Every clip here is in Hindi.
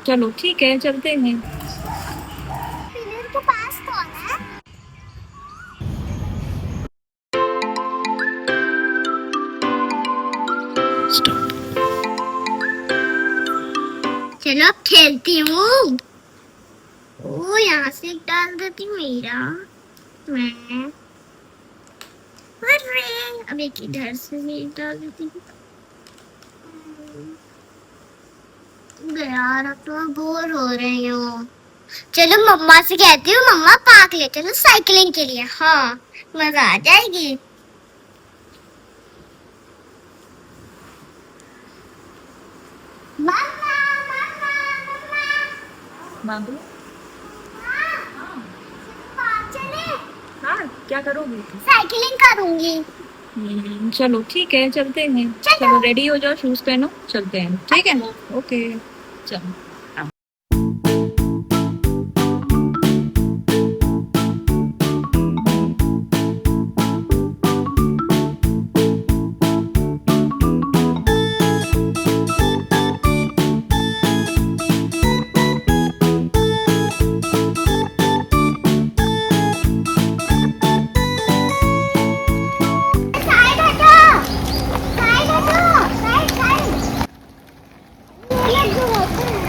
चलो ठीक है, चलते हैं। फिर के पास कौन है? चलो अब खेलती हूँ। ओ यहाँ से एक डाल देती हूँ मेरा। मैं अरे अब एक इधर से भी एक डाल देती हूँ। यार अब तो मैं बोर हो रही हूँ। चलो मम्मा से कहती हूँ, मम्मा पार्क ले चलो साइकिलिंग के लिए। हाँ मजा आ जाएगी। मम्मा मम्मा मम्मा मांगो। हाँ। पार्क चले। हाँ, क्या करोगी? साइकिलिंग करूंगी। चलो ठीक है, चलते हैं। चलो। चलो रेडी हो जाओ, शूज पहनो, चलते हैं, ठीक है। ओके। ओके। चलो। साइड हटो। साइड हटो। Side side. ये लोग जो होते हैं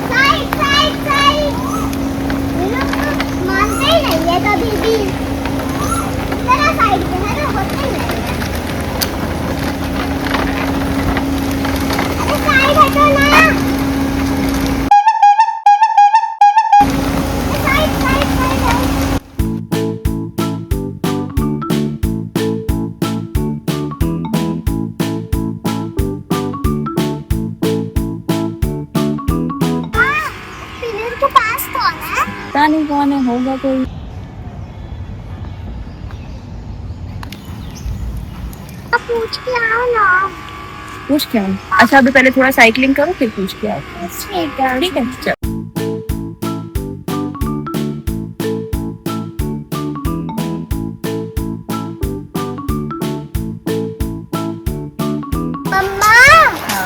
साइड साइड साइड, ये लोग तो मानते ही नहीं है कभी भी। जरा साइड पे है ना, होते ही नहीं है। अरे साइड हटो ना। Side side side side. Pillar के पास कौन है? पता नहीं कौन है, होगा कोई। अब पूछ के आओ ना। पूछ क्या? अच्छा अभी पहले थोड़ा साइकिलिंग करो, फिर पूछ के आओ। ठीक है। ठीक है, चलो। मम्मा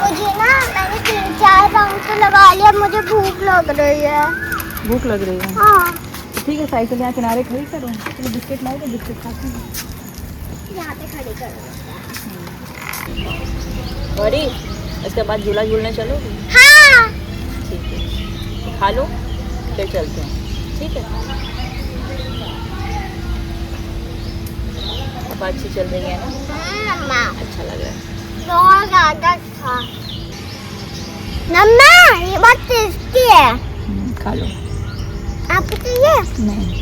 मुझे ना, मैंने 3-4 राउंड तो लगा लिया, मुझे भूख लग रही है। भूख लग रही है? हाँ ठीक है, साइकिल यहाँ किनारे खड़ी करो, चलो बिस्किट लाओ तो बिस्किट खाते हैं। यहाँ पे खड़ी कर। और इसके बाद झूला झूलने चलोगी? हाँ ठीक है, खा लो फिर चलते हैं, ठीक है। अब अच्छी चल रही है ना? मम्मा अच्छा लग रहा है। बहुत ज्यादा था। मम्मा ये बहुत टेस्टी है। खा लो। आपको चाहिए? नहीं।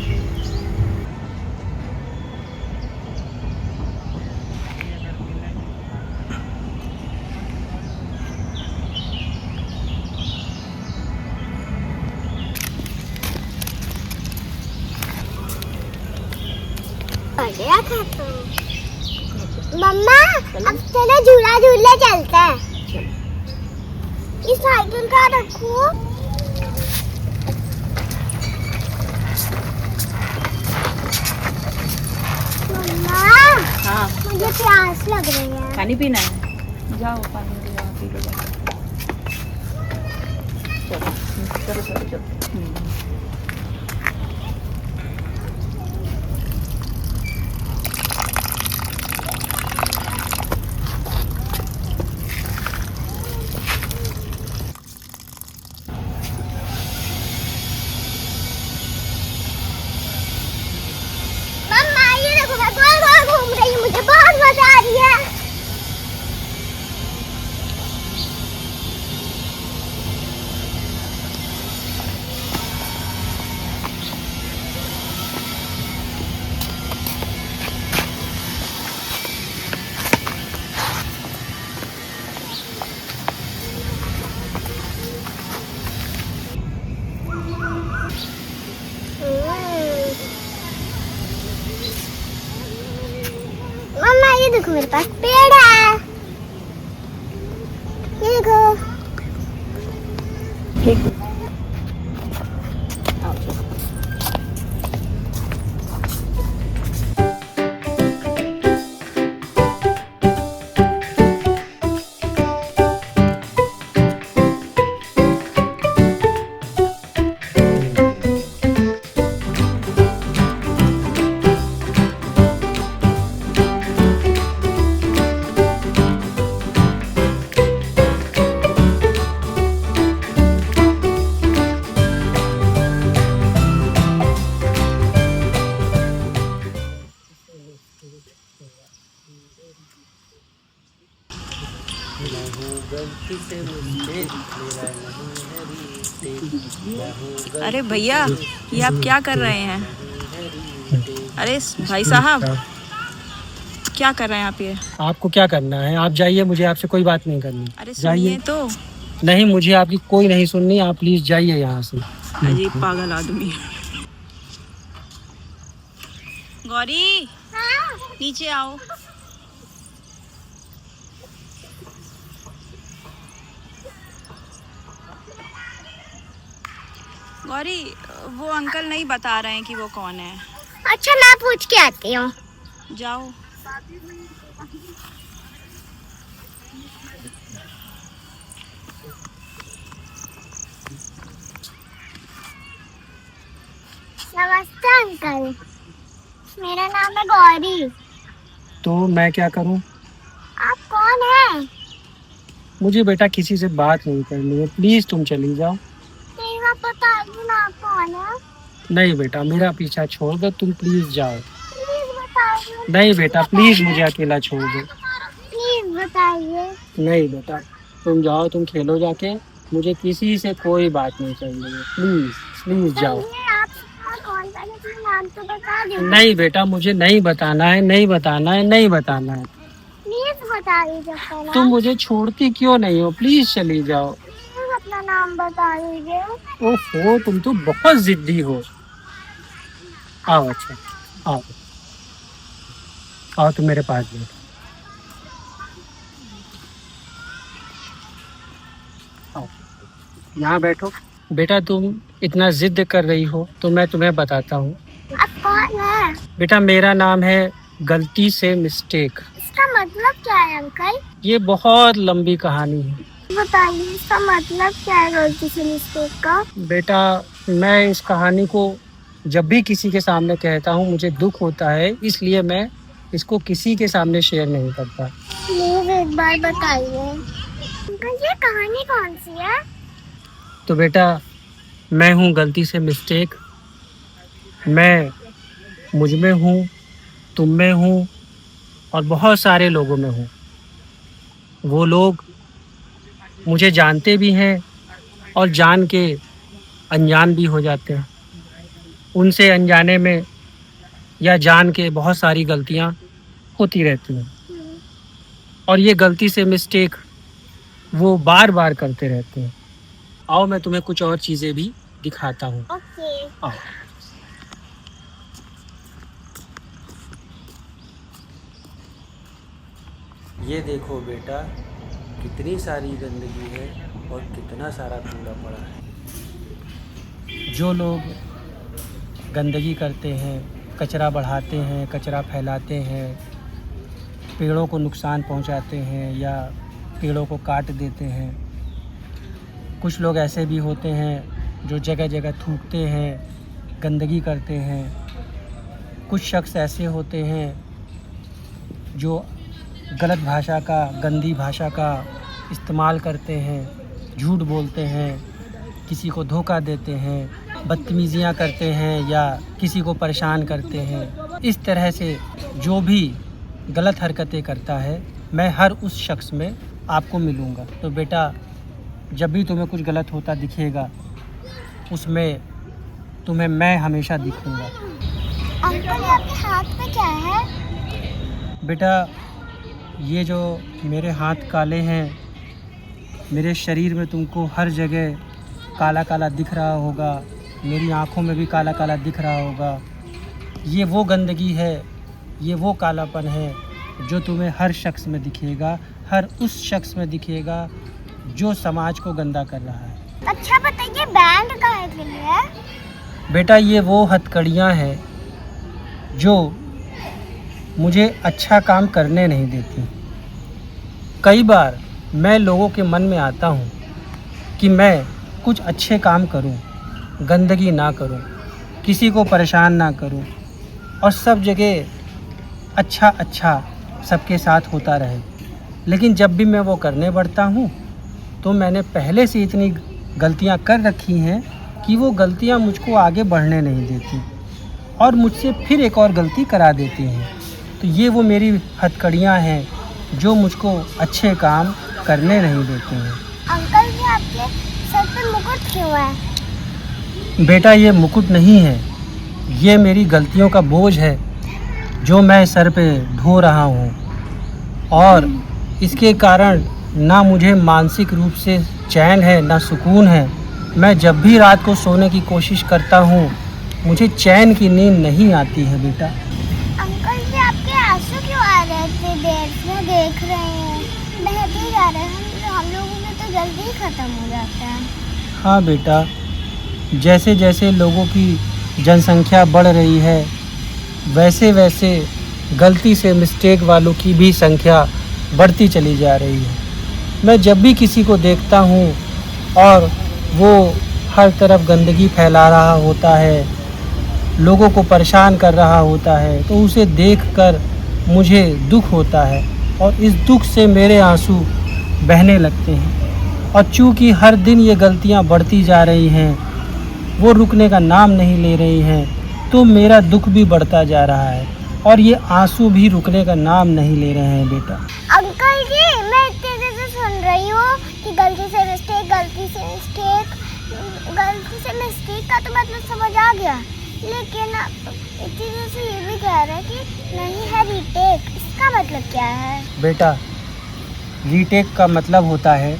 बढ़िया खाता हूँ। मम्मा अब चलो झूला झूलने चलते हैं। चलो। इस साइकिल का रखो। मम्मा हाँ, मुझे प्यास लग रही है। पानी पीना है? जाओ पानी पी जाओ, पी लो जाओ। चलो चलो चलो चलो। मम्मा ये देखो, मैं गोल गोल घूम रही हूँ, मुझे बहुत मजा आ रही है। मम्मा ये देखो, मेरे पास पेड़ है। ये देखो। ठीक है, आओ चलो। अरे भैया, ये आप क्या कर रहे हैं? अरे भाई साहब, क्या कर रहे हैं आप ये? आपको क्या करना है? आप जाइए, मुझे आपसे कोई बात नहीं करनी। अरे जाइए। सुनिए तो। नहीं, मुझे आपकी कोई नहीं सुननी। आप प्लीज जाइए यहाँ से। अजीब पागल आदमी। गौरी, नीचे आओ। गौरी, वो अंकल नहीं बता रहे हैं कि वो कौन है। अच्छा, मैं पूछ के आती हूँ। जाओ। नमस्ते अंकल, मेरा नाम है गौरी। तो मैं क्या करूँ? आप कौन हैं? मुझे बेटा किसी से बात नहीं करनी है। प्लीज तुम चली जाओ। नहीं, मैं बता दूँ ना आप कौन है। नहीं बेटा, मेरा पीछा छोड़ दो। तुम प्लीज जाओ। प्लीज बताइए। नहीं बेटा, प्लीज मुझे अकेला छोड़ दो। प्लीज बताइए। नहीं बेटा, तुम जाओ, तुम खेलो जाके। मुझे किसी से कोई बात नहीं करनी है। प्लीज प्लीज जाओ। चलिए, आप कौन सा अपना नाम तो बता दीजिए। नहीं बेटा, मुझे नहीं बताना है, नहीं बताना है, नहीं बताना है। प्लीज बता दीजिए अपना नाम। तुम मुझे छोड़ती क्यों नहीं हो? प्लीज चली जाओ। प्लीज अपना नाम बता दीजिए। ओहो, तुम तो बहुत जिद्दी हो। आओ, अच्छा आओ, आओ तुम मेरे पास बैठो। आओ, यहाँ बैठो। बेटा, तुम इतना जिद कर रही हो तो मैं तुम्हें बताता हूँ। आप कौन है? बेटा, मेरा नाम है गलती से मिस्टेक। इसका मतलब क्या है अंकल? ये बहुत लंबी कहानी है। बताइए, इसका मतलब क्या है गलती से मिस्टेक का? बेटा, मैं इस कहानी को जब भी किसी के सामने कहता हूँ मुझे दुख होता है, इसलिए मैं इसको किसी के सामने शेयर नहीं करता। प्लीज एक बार बताइए। अंकल, ये कहानी कौन सी है? तो बेटा, मैं हूँ गलती से मिस्टेक। मैं मुझ में हूँ, तुम में हूँ और बहुत सारे लोगों में हूँ। वो लोग मुझे जानते भी हैं और जान के अनजान भी हो जाते हैं। उनसे अनजाने में या जान के बहुत सारी गलतियाँ होती रहती हैं और ये गलती से मिस्टेक वो बार बार करते रहते हैं। आओ, मैं तुम्हें कुछ और चीज़ें भी दिखाता हूँ। ओके। आओ। ये देखो बेटा, कितनी सारी गंदगी है और कितना सारा कूड़ा पड़ा है। जो लोग गंदगी करते हैं, कचरा बढ़ाते हैं, कचरा फैलाते हैं, पेड़ों को नुकसान पहुंचाते हैं या पेड़ों को काट देते हैं। कुछ लोग ऐसे भी होते हैं जो जगह जगह थूकते हैं, गंदगी करते हैं। कुछ शख्स ऐसे होते हैं जो गलत भाषा का, गंदी भाषा का इस्तेमाल करते हैं, झूठ बोलते हैं, किसी को धोखा देते हैं, बदतमीज़ियाँ करते हैं या किसी को परेशान करते हैं। इस तरह से जो भी गलत हरकतें करता है, मैं हर उस शख्स में आपको मिलूँगा। तो बेटा, जब भी तुम्हें कुछ गलत होता दिखेगा, उसमें तुम्हें मैं हमेशा दिखूँगा। अंकल, आपके हाथ में क्या है? बेटा, ये जो मेरे हाथ काले हैं, मेरे शरीर में तुमको हर जगह काला काला दिख रहा होगा, मेरी आँखों में भी काला काला दिख रहा होगा। ये वो गंदगी है, ये वो कालापन है जो तुम्हें हर शख्स में दिखेगा, हर उस शख्स में दिखेगा जो समाज को गंदा कर रहा है। अच्छा बताइए, बैंड काहे के लिए है? बेटा, ये वो हथकड़ियाँ हैं जो मुझे अच्छा काम करने नहीं देती। कई बार मैं लोगों के मन में आता हूँ कि मैं कुछ अच्छे काम करूँ, गंदगी ना करूँ, किसी को परेशान ना करूँ और सब जगह अच्छा अच्छा सबके साथ होता रहे। लेकिन जब भी मैं वो करने बढ़ता हूँ तो मैंने पहले से इतनी गलतियाँ कर रखी हैं कि वो गलतियाँ मुझको आगे बढ़ने नहीं देती और मुझसे फिर एक और गलती करा देती हैं। तो ये वो मेरी हथकड़ियाँ हैं जो मुझको अच्छे काम करने नहीं देते हैं। अंकल जी, आपके सर पे मुकुट क्यों है? बेटा, ये मुकुट नहीं है, ये मेरी गलतियों का बोझ है जो मैं सर पे ढो रहा हूँ, और इसके कारण ना मुझे मानसिक रूप से चैन है ना सुकून है। मैं जब भी रात को सोने की कोशिश करता हूँ मुझे चैन की नींद नहीं आती है। बेटा अंकल जी, आपके आंसू क्यों आ रहे थे? देर से देख रहे हैं, बहते जा रहे हैं। हम लोगों में तो जल्दी ही खत्म हो जाता है। हाँ बेटा, जैसे जैसे लोगों की जनसंख्या बढ़ रही है वैसे वैसे गलती से मिस्टेक वालों की भी संख्या बढ़ती चली जा रही है। मैं जब भी किसी को देखता हूँ और वो हर तरफ गंदगी फैला रहा होता है, लोगों को परेशान कर रहा होता है, तो उसे देखकर मुझे दुख होता है और इस दुख से मेरे आंसू बहने लगते हैं। और चूँकि हर दिन ये गलतियाँ बढ़ती जा रही हैं, वो रुकने का नाम नहीं ले रही हैं, तो मेरा दुख भी बढ़ता जा रहा है और ये आंसू भी रुकने का नाम नहीं ले रहे हैं। बेटा अंकल जी, मैं इतने देर से सुन रही हूँ कि गलती से मिस्टेक, गलती से मिस्टेक, गलती से मिस्टेक का तो मतलब समझ आ गया, लेकिन इतनी देर से ये भी कह रहे हैं कि नहीं है रीटेक। इसका मतलब क्या है? बेटा, रीटेक का मतलब होता है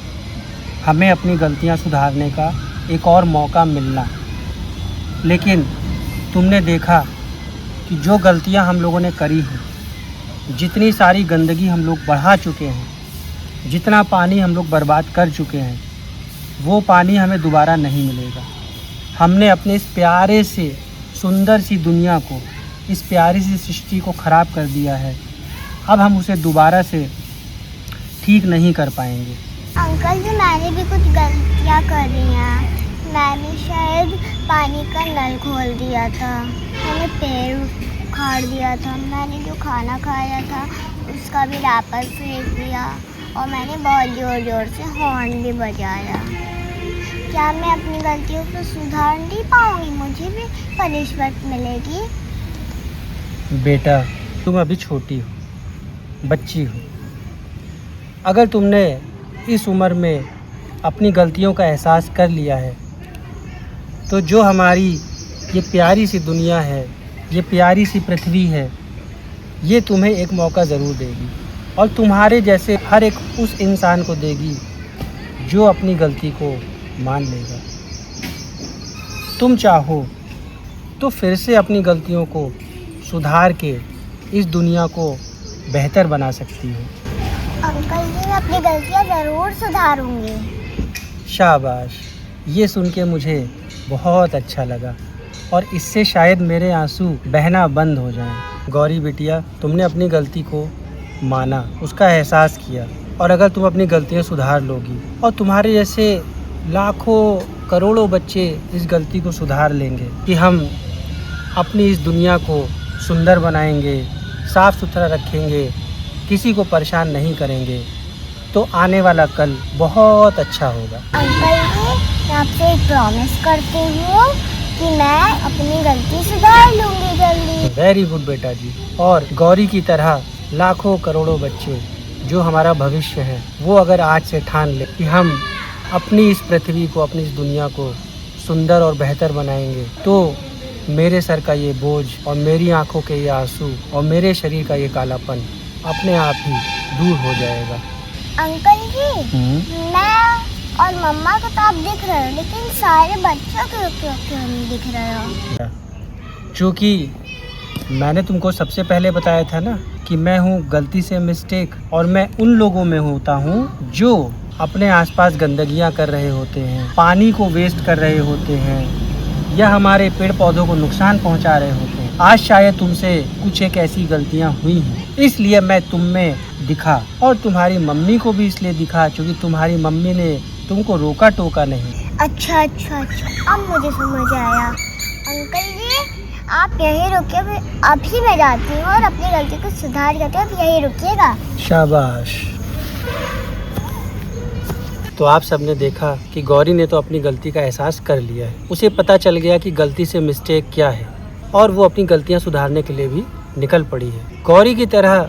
हमें अपनी गलतियाँ सुधारने का एक और मौका मिलना। लेकिन तुमने देखा कि जो गलतियां हम लोगों ने करी हैं, जितनी सारी गंदगी हम लोग बढ़ा चुके हैं, जितना पानी हम लोग बर्बाद कर चुके हैं, वो पानी हमें दोबारा नहीं मिलेगा। हमने अपने इस प्यारे से सुंदर सी दुनिया को, इस प्यारी सी सृष्टि को ख़राब कर दिया है। अब हम उसे दोबारा से ठीक नहीं कर पाएंगे। अंकल जी, मैंने भी कुछ गलतियाँ करी हैं। मैंने शायद पानी का नल खोल दिया था, मैंने पेड़ उखाड़ दिया था, मैंने जो खाना खाया था उसका भी रैपर फेंक दिया, और मैंने बहुत ज़ोर ज़ोर से हॉर्न भी बजाया। क्या मैं अपनी गलतियों को सुधार नहीं पाऊँगी? मुझे भी पनिशमेंट मिलेगी? बेटा, तुम अभी छोटी हो, बच्ची हो। अगर तुमने इस उम्र में अपनी गलतियों का एहसास कर लिया है तो जो हमारी ये प्यारी सी दुनिया है, ये प्यारी सी पृथ्वी है, ये तुम्हें एक मौका ज़रूर देगी और तुम्हारे जैसे हर एक उस इंसान को देगी जो अपनी गलती को मान लेगा। तुम चाहो तो फिर से अपनी गलतियों को सुधार के इस दुनिया को बेहतर बना सकती हो। अंकल जी, मैं अपनी गलतियाँ ज़रूर सुधारूंगी। शाबाश, ये सुन के मुझे बहुत अच्छा लगा और इससे शायद मेरे आंसू बहना बंद हो जाएं। गौरी बिटिया, तुमने अपनी गलती को माना, उसका एहसास किया, और अगर तुम अपनी गलतियाँ सुधार लोगी और तुम्हारे जैसे लाखों करोड़ों बच्चे इस गलती को सुधार लेंगे कि हम अपनी इस दुनिया को सुंदर बनाएंगे, साफ़ सुथरा रखेंगे, किसी को परेशान नहीं करेंगे, तो आने वाला कल बहुत अच्छा होगा। अंकल जी, मैं आपसे एक प्रॉमिस करती हूँ कि मैं अपनी गलती सुधार लूँगी जल्दी। वेरी गुड बेटा जी। और गौरी की तरह लाखों करोड़ों बच्चे जो हमारा भविष्य है, वो अगर आज से ठान ले कि हम अपनी इस पृथ्वी को, अपनी इस दुनिया को सुंदर और बेहतर बनाएंगे, तो मेरे सर का ये बोझ और मेरी आंखों के ये आंसू और मेरे शरीर का ये कालापन अपने आप ही दूर हो जाएगा। अंकल जी, मैं और मम्मा को तो आप दिख रहे हो, लेकिन सारे बच्चों को क्यों नहीं दिख रहे हो? क्योंकि मैंने तुमको सबसे पहले बताया था ना कि मैं हूँ गलती से मिस्टेक, और मैं उन लोगों में होता हूँ जो अपने आसपास गंदगियाँ कर रहे होते हैं, पानी को वेस्ट कर रहे होते हैं, या हमारे पेड़ पौधों को नुकसान पहुँचा रहे होते हैं। आज शायद तुमसे कुछ एक ऐसी गलतियाँ हुई हैं, इसलिए मैं तुम में दिखा, और तुम्हारी मम्मी को भी इसलिए दिखा क्योंकि तुम्हारी मम्मी ने तुमको रोका टोका नहीं। अच्छा, अब मुझे समझ आया। अंकल जी, आप यहीं रुकिए, अभी मैं जाती हूँ और अपनी गलती को सुधार करते हैं। आप यहीं रुकिएगा। शाबाश। तो आप सबने देखा कि गौरी ने तो अपनी गलती का एहसास कर लिया है, उसे पता चल गया कि गलती से मिस्टेक क्या है, और वो अपनी गलतियाँ सुधारने के लिए भी निकल पड़ी है। गौरी की तरह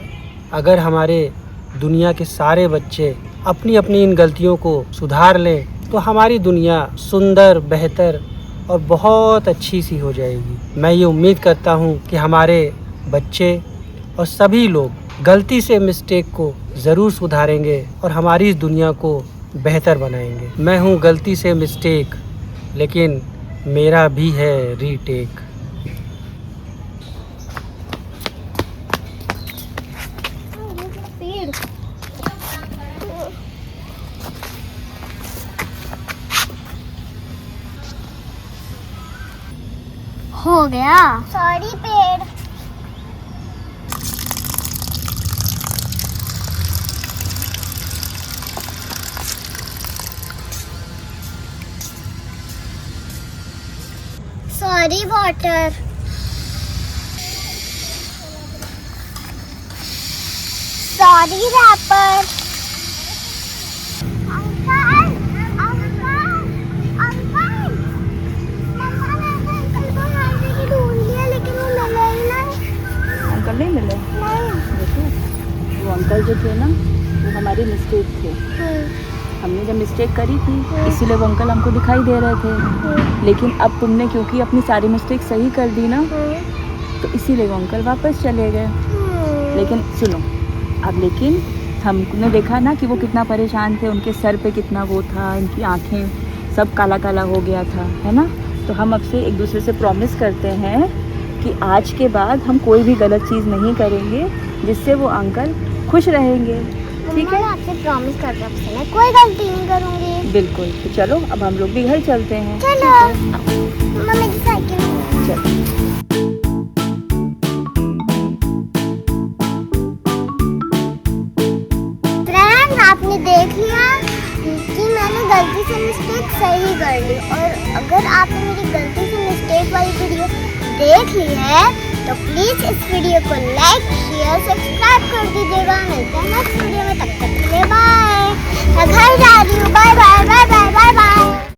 अगर हमारे दुनिया के सारे बच्चे अपनी अपनी इन गलतियों को सुधार लें तो हमारी दुनिया सुंदर, बेहतर और बहुत अच्छी सी हो जाएगी। मैं ये उम्मीद करता हूँ कि हमारे बच्चे और सभी लोग गलती से मिस्टेक को ज़रूर सुधारेंगे और हमारी इस दुनिया को बेहतर बनाएंगे। मैं हूँ गलती से मिस्टेक, लेकिन मेरा भी है रीटेक। हो गया। सॉरी पेड़। Sorry water. Sorry wrapper. Uncle, uncle, uncle. Mamma ने अंकल को हर जगह ढूंढ लिया लेकिन वो मिले ही नहीं। अंकल नहीं मिले? नहीं। देखो, वो अंकल जो थे ना, वो हमारी मिस्टेक थे। हमने जब मिस्टेक करी थी इसीलिए वो अंकल हमको दिखाई दे रहे थे। लेकिन अब तुमने क्योंकि अपनी सारी मिस्टेक सही कर दी ना, तो इसीलिए वो अंकल वापस चले गए। लेकिन सुनो, अब लेकिन हमने देखा ना कि वो कितना परेशान थे, उनके सर पे कितना वो था, उनकी आँखें सब काला काला हो गया था, है ना। तो हम अब से एक दूसरे से प्रॉमिस करते हैं कि आज के बाद हम कोई भी गलत चीज़ नहीं करेंगे जिससे वो अंकल खुश रहेंगे। ठीक है, आपसे प्रॉमिस कर रहा हूँ मैं कोई गलती नहीं करूँगी। बिल्कुल। तो चलो अब हम लोग भी घर चलते हैं। चलो। मम्मा मेरी साइकिल। चलो। फ्रेंड्स, आपने देख लिया कि मैंने गलती से मिस्टेक सही कर ली, और अगर आपने मेरी गलती से मिस्टेक वाली वीडियो देख ली है तो प्लीज़ इस वीडियो को लाइक, शेयर, सब्सक्राइब कर दीजिएगा। मिलते हैं नेक्स्ट वीडियो में, तब तक के लिए बाय। मैं घर जा रही हूँ। Bye bye bye bye bye bye.